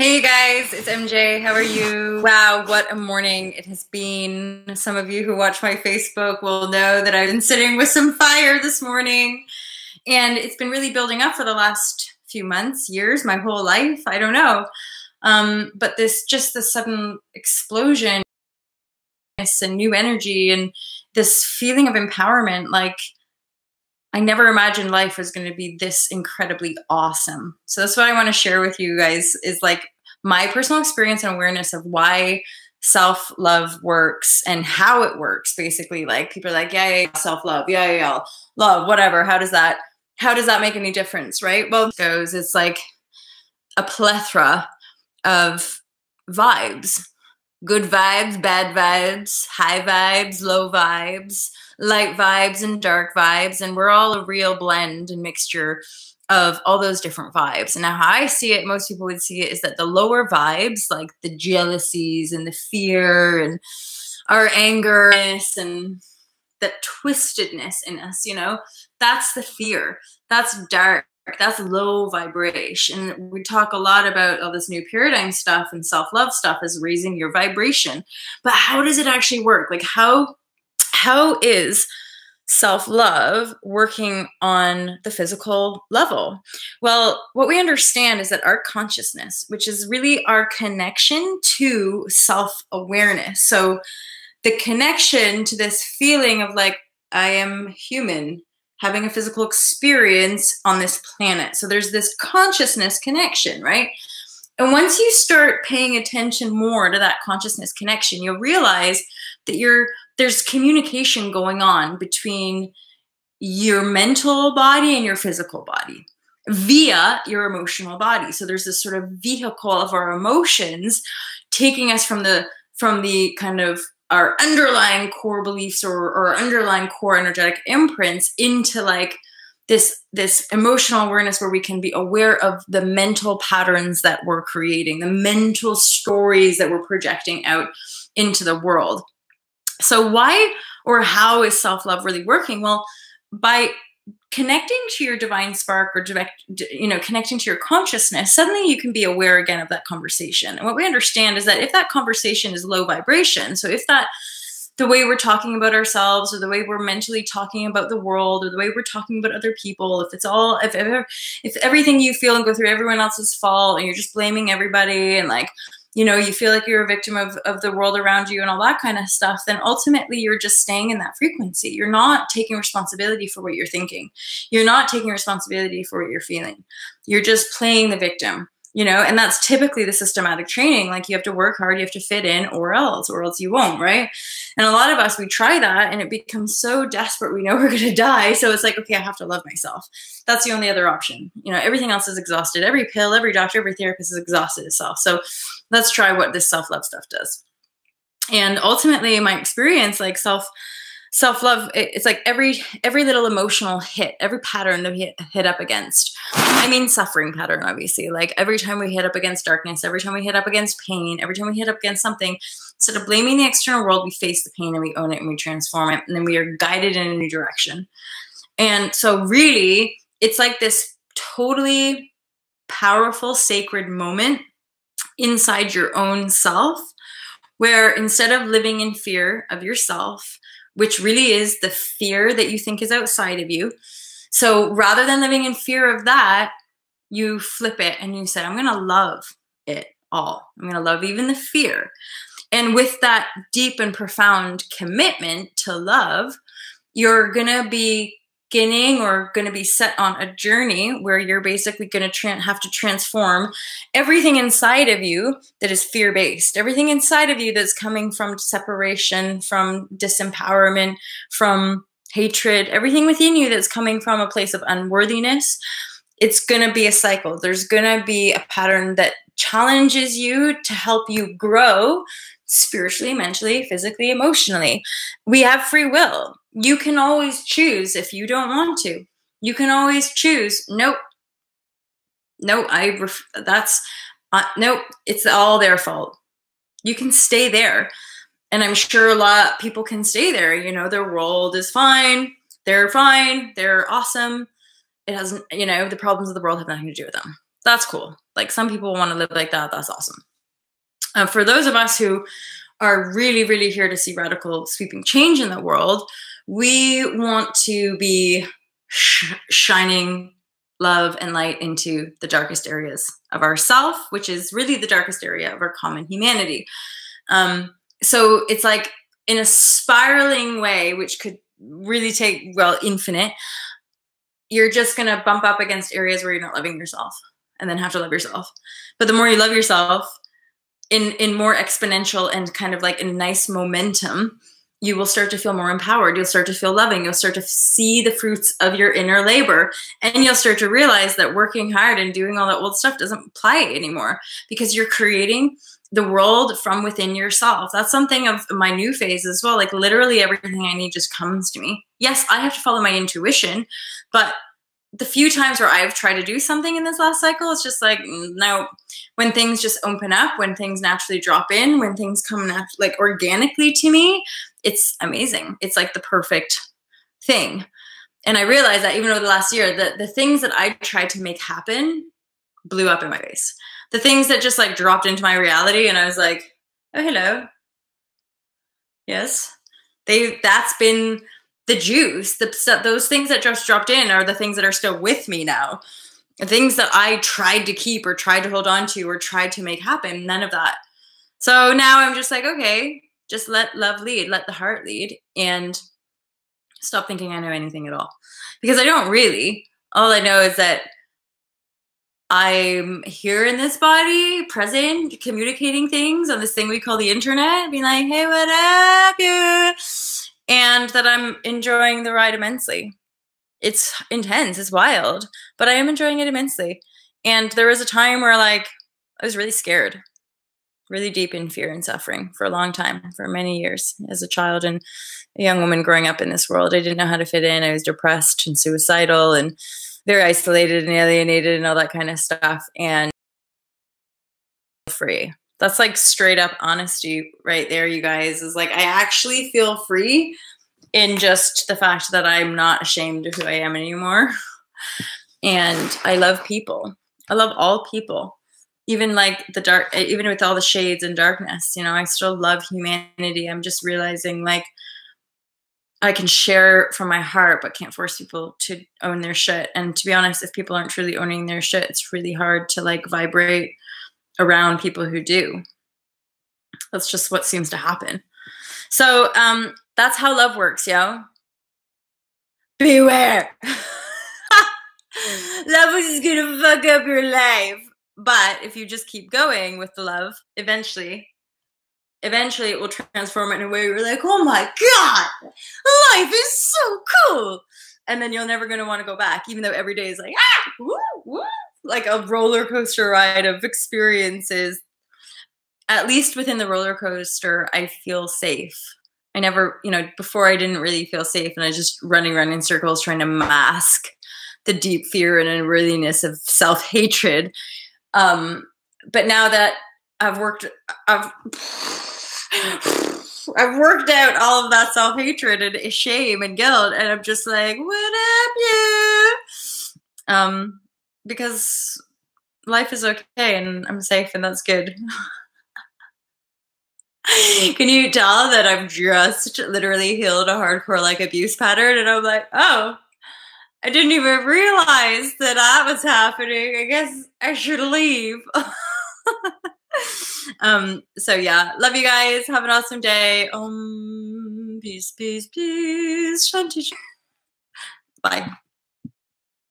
Hey guys, it's MJ. How are you? Wow, what a morning it has been. Some of you who watch my Facebook will know that I've been sitting with some fire this morning, and it's been really building up for the last few months, years, my whole life. I don't know. But this sudden explosion and new energy and this feeling of empowerment, like I never imagined life was going to be this incredibly awesome. So that's what I want to share with you guys is like my personal experience and awareness of why self-love works and how it works. Basically, like people are like, yeah, self-love, yeah, love, whatever. How does that make any difference, right? Well, it goes, it's like a plethora of vibes. Good vibes, bad vibes, high vibes, low vibes, light vibes and dark vibes. And we're all a real blend and mixture of all those different vibes. And now how I see it, most people would see it, is that the lower vibes, like the jealousies and the fear and our anger and that twistedness in us, that's the fear. That's dark. That's low vibration. We talk a lot about all this new paradigm stuff and self-love stuff as raising your vibration. But how does it actually work? Like how is self-love working on the physical level? Well, what we understand is that our consciousness, which is really our connection to self-awareness. So the connection to this feeling of like, I am human, having a physical experience on this planet. So there's this consciousness connection, right? And once you start paying attention more to that consciousness connection, you'll realize that there's communication going on between your mental body and your physical body via your emotional body. So there's this sort of vehicle of our emotions taking us from the kind of our underlying core beliefs or underlying core energetic imprints into like this emotional awareness where we can be aware of the mental patterns that we're creating, the mental stories that we're projecting out into the world. So why or how is self-love really working? Well, by connecting to your divine spark or connecting to your consciousness, suddenly you can be aware again of that conversation. And what we understand is that if that conversation is low vibration, so if the way we're talking about ourselves or the way we're mentally talking about the world or the way we're talking about other people, if everything you feel and go through everyone else's fault and you're just blaming everybody and like, you feel like you're a victim of the world around you and all that kind of stuff, then ultimately you're just staying in that frequency. You're not taking responsibility for what you're thinking. You're not taking responsibility for what you're feeling. You're just playing the victim, and that's typically the systematic training. Like you have to work hard, you have to fit in or else you won't, right? And a lot of us, we try that and it becomes so desperate. We know we're going to die. So it's like, okay, I have to love myself. That's the only other option. Everything else is exhausted. Every pill, every doctor, every therapist has exhausted itself. So let's try what this self-love stuff does. And ultimately, my experience, like self-love, it's like every little emotional hit, every pattern that we hit up against. I mean, suffering pattern, obviously. Like every time we hit up against darkness, every time we hit up against pain, every time we hit up against something, instead of blaming the external world, we face the pain and we own it and we transform it. And then we are guided in a new direction. And so really, it's like this totally powerful, sacred moment inside your own self, where instead of living in fear of yourself, which really is the fear that you think is outside of you, so rather than living in fear of that, you flip it and you say, I'm going to love it all. I'm going to love even the fear. And with that deep and profound commitment to love, you're going to be going to be set on a journey where you're basically going to have to transform everything inside of you that is fear-based, everything inside of you that's coming from separation, from disempowerment, from hatred, everything within you that's coming from a place of unworthiness. It's going to be a cycle. There's going to be a pattern that challenges you to help you grow spiritually, mentally, physically, emotionally. We have free will. You can always choose if you don't want to. You can always choose, nope, nope, it's all their fault. You can stay there. And I'm sure a lot of people can stay there. Their world is fine. They're fine. They're awesome. It hasn't, the problems of the world have nothing to do with them. That's cool. Like some people want to live like that. That's awesome. For those of us who are really, really here to see radical sweeping change in the world, we want to be shining love and light into the darkest areas of ourself, which is really the darkest area of our common humanity. So it's like in a spiraling way, which could really take, well, infinite, you're just going to bump up against areas where you're not loving yourself and then have to love yourself. But the more you love yourself in more exponential and kind of like a nice momentum, you will start to feel more empowered. You'll start to feel loving. You'll start to see the fruits of your inner labor. And you'll start to realize that working hard and doing all that old stuff doesn't apply anymore because you're creating the world from within yourself. That's something of my new phase as well. Like literally everything I need just comes to me. Yes, I have to follow my intuition, but the few times where I've tried to do something in this last cycle, it's just like, no, when things just open up, when things naturally drop in, when things come like organically to me, it's amazing. It's like the perfect thing. And I realized that even over the last year, the things that I tried to make happen blew up in my face. The things that just like dropped into my reality and I was like, oh, hello. Yes. That's been the juice. Those things that just dropped in are the things that are still with me now. The things that I tried to keep or tried to hold on to or tried to make happen, none of that. So now I'm just like, okay, just let love lead, let the heart lead, and stop thinking I know anything at all. Because I don't really. All I know is that I'm here in this body, present, communicating things on this thing we call the internet, being like, hey, what up, you? And that I'm enjoying the ride immensely. It's intense, it's wild, but I am enjoying it immensely. And there was a time where like I was really scared, really deep in fear and suffering for a long time, for many years as a child and a young woman growing up in this world. I didn't know how to fit in. I was depressed and suicidal and very isolated and alienated and all that kind of stuff. And free. That's like straight up honesty right there, you guys, is like I actually feel free in just the fact that I'm not ashamed of who I am anymore. And I love people. I love all people. Even like the dark, even with all the shades and darkness, you know, I still love humanity. I'm just realizing like I can share from my heart, but can't force people to own their shit. And to be honest, if people aren't truly owning their shit, it's really hard to like vibrate around people who do. That's just what seems to happen. So that's how love works, yo. Beware. Love is gonna fuck up your life. But if you just keep going with the love, eventually it will transform it in a way where you're like, oh my God, life is so cool. And then you're never going to want to go back, even though every day is like, woo, woo, like a roller coaster ride of experiences. At least within the roller coaster, I feel safe. I never, before I didn't really feel safe and I was just running around in circles trying to mask the deep fear and unworthiness of self-hatred. But now that I've worked out all of that self-hatred and shame and guilt, and I'm just like, what up, you? Because life is okay and I'm safe and that's good. Can you tell that I've just literally healed a hardcore like abuse pattern? And I'm like, oh, I didn't even realize that was happening. I guess I should leave. So yeah, love you guys. Have an awesome day. Peace, peace, peace. Shanti. Bye.